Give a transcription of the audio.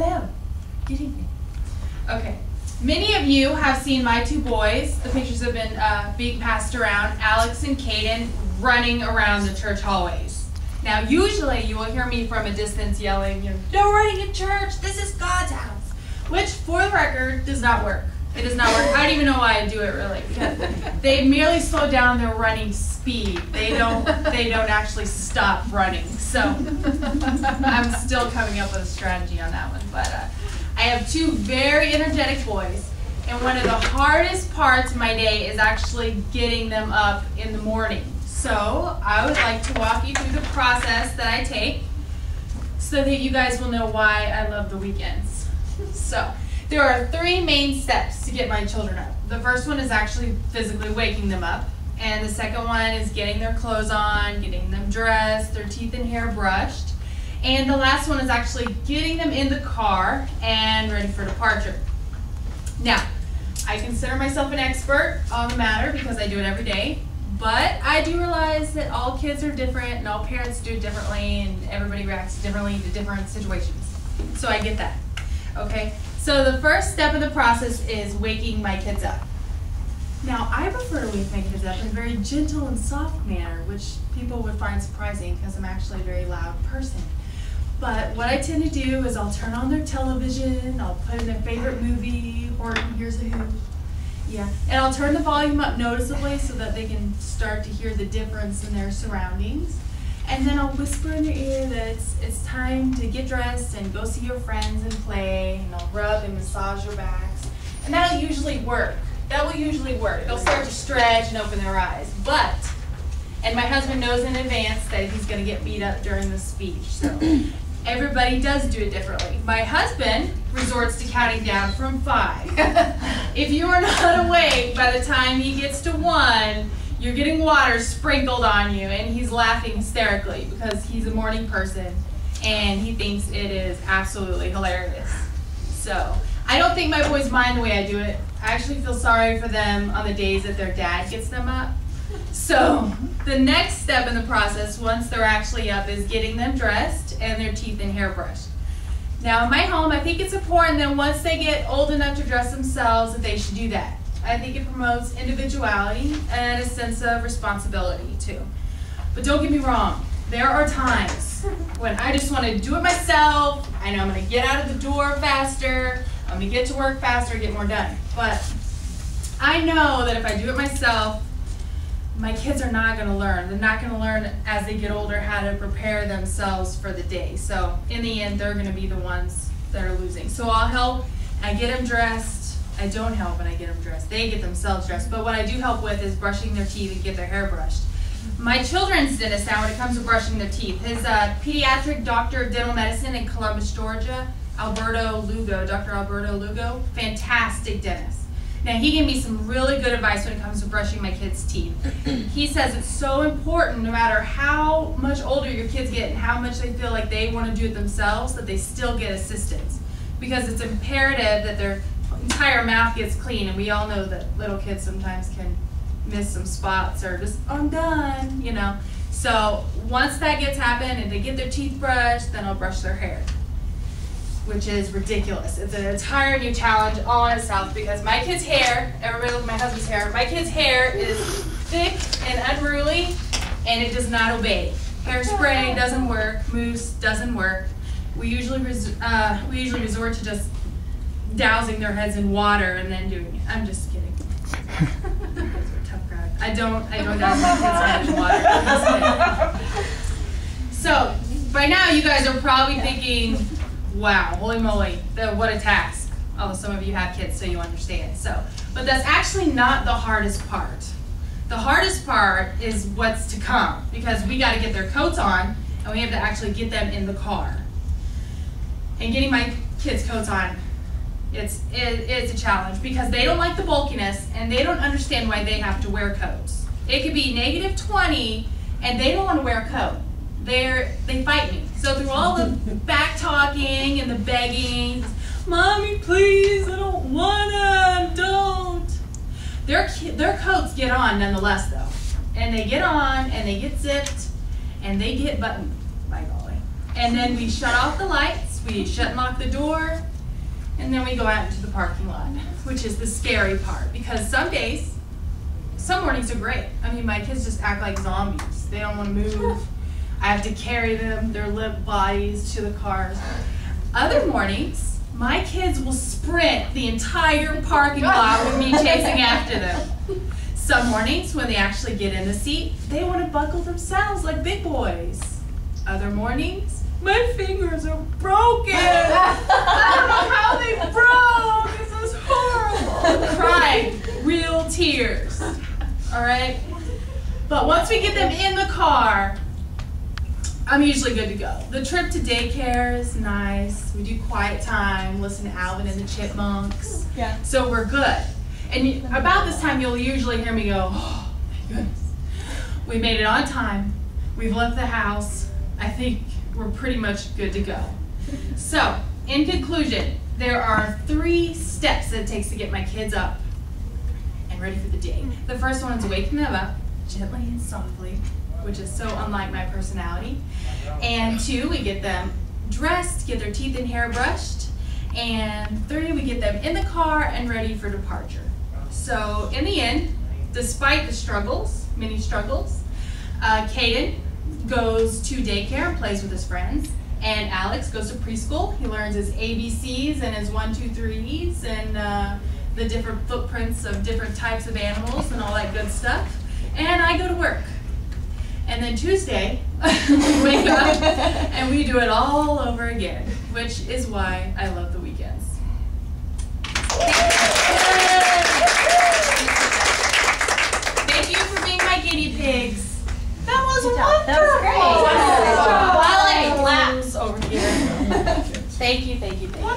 Hello. Good evening. Okay. Many of you have seen my two boys. The pictures have been being passed around. Alex and Caden running around the church hallways. Now, usually you will hear me from a distance yelling, "No running in church. This is God's house," which, for the record, does not work. It does not work. I don't even know why I do it really, because they merely slow down their running speed. They don't actually stop running. So I'm still coming up with a strategy on that one. But I have two very energetic boys, and one of the hardest parts of my day is actually getting them up in the morning. So I would like to walk you through the process that I take so that you guys will know why I love the weekends. So there are 3 main steps to get my children up. The first one is actually physically waking them up, and the second one is getting their clothes on, getting them dressed, their teeth and hair brushed, and the last one is actually getting them in the car and ready for departure. Now, I consider myself an expert on the matter because I do it every day, but I do realize that all kids are different and all parents do it differently and everybody reacts differently to different situations. So I get that, okay? So the first step of the process is waking my kids up. Now, I prefer to wake my kids up in a very gentle and soft manner, which people would find surprising because I'm actually a very loud person. But what I tend to do is I'll turn on their television, I'll put in their favorite movie, Horton Hears a Who. Yeah, and I'll turn the volume up noticeably so that they can start to hear the difference in their surroundings. And then I'll whisper in their ear that it's time to get dressed and go see your friends and play, and I'll rub and massage your backs. And that'll usually work. That will usually work. They'll start to stretch and open their eyes. And my husband knows in advance that he's going to get beat up during the speech. So everybody does do it differently. My husband resorts to counting down from 5. If you are not awake by the time he gets to 1, you're getting water sprinkled on you, and he's laughing hysterically because he's a morning person and he thinks it is absolutely hilarious. So I don't think my boys mind the way I do it. I actually feel sorry for them on the days that their dad gets them up. So the next step in the process, once they're actually up, is getting them dressed and their teeth and hair brushed. Now in my home, I think it's important that once they get old enough to dress themselves, that they should do that. I think it promotes individuality and a sense of responsibility too. But don't get me wrong, there are times when I just want to do it myself. I know I'm going to get out of the door faster, I'm going to get to work faster, get more done. But I know that if I do it myself, my kids are not going to learn. They're not going to learn as they get older how to prepare themselves for the day. So in the end, they're going to be the ones that are losing. So I'll help, I get them dressed. I don't help when I get them dressed. They get themselves dressed. But what I do help with is brushing their teeth and get their hair brushed. My children's dentist now, when it comes to brushing their teeth, his pediatric doctor of dental medicine in Columbus, Georgia, Dr. Alberto Lugo, fantastic dentist. Now, he gave me some really good advice when it comes to brushing my kids' teeth. He says it's so important, no matter how much older your kids get and how much they feel like they want to do it themselves, that they still get assistance. Because it's imperative that their entire mouth gets clean, and we all know that little kids sometimes can miss some spots or just, oh, I'm done, you know. So once that gets happened and they get their teeth brushed, then I'll brush their hair, which is ridiculous. It's an entire new challenge all on itself because my kids' hair, everybody look at my husband's hair, my kids' hair is thick and unruly and it does not obey. Hairspray doesn't work, mousse doesn't work. We usually resort to just dousing their heads in water and then doing it. I'm just kidding. We're a tough crowd. I don't douse my kids' heads in water. So by now you guys are probably thinking, wow, holy moly, what a task. Although some of you have kids, so you understand. But that's actually not the hardest part. The hardest part is what's to come, because we got to get their coats on, and we have to actually get them in the car. And getting my kids' coats on, it's a challenge, because they don't like the bulkiness, and they don't understand why they have to wear coats. It could be -20, and they don't want to wear a coat. They fight me. So through all the back talking and the begging, Mommy, please, I don't wanna, don't. Their coats get on nonetheless though. And they get on and they get zipped and they get buttoned, by golly. And then we shut off the lights, We shut and lock the door, and then we go out into the parking lot, which is the scary part, because some days, some mornings are great. I mean, my kids just act like zombies. They don't want to move. I have to carry them, their limp bodies, to the cars. Other mornings, my kids will sprint the entire parking lot with me chasing after them. Some mornings, when they actually get in the seat, they want to buckle themselves like big boys. Other mornings, my fingers are broken. I don't know how they broke. This is horrible. I'm crying, real tears. All right? But once we get them in the car, I'm usually good to go. The trip to daycare is nice. We do quiet time, listen to Alvin and the Chipmunks. Yeah. So we're good. And about this time, you'll usually hear me go, oh my goodness. We made it on time. We've left the house. I think we're pretty much good to go. So, in conclusion, there are 3 steps that it takes to get my kids up and ready for the day. The first one is waking them up gently and softly, which is so unlike my personality. And 2, we get them dressed, get their teeth and hair brushed. And 3, we get them in the car and ready for departure. So in the end, despite the struggles, many struggles, Caden goes to daycare and plays with his friends. And Alex goes to preschool. He learns his ABCs and his 1, 2, 3s and the different footprints of different types of animals and all that good stuff. And I go to work. And then Tuesday, we wake up and we do it all over again, which is why I love the weekends. Thank you for being my guinea pigs. That was wonderful. That was great. Wow. I like laps over here. Thank you, thank you, thank you.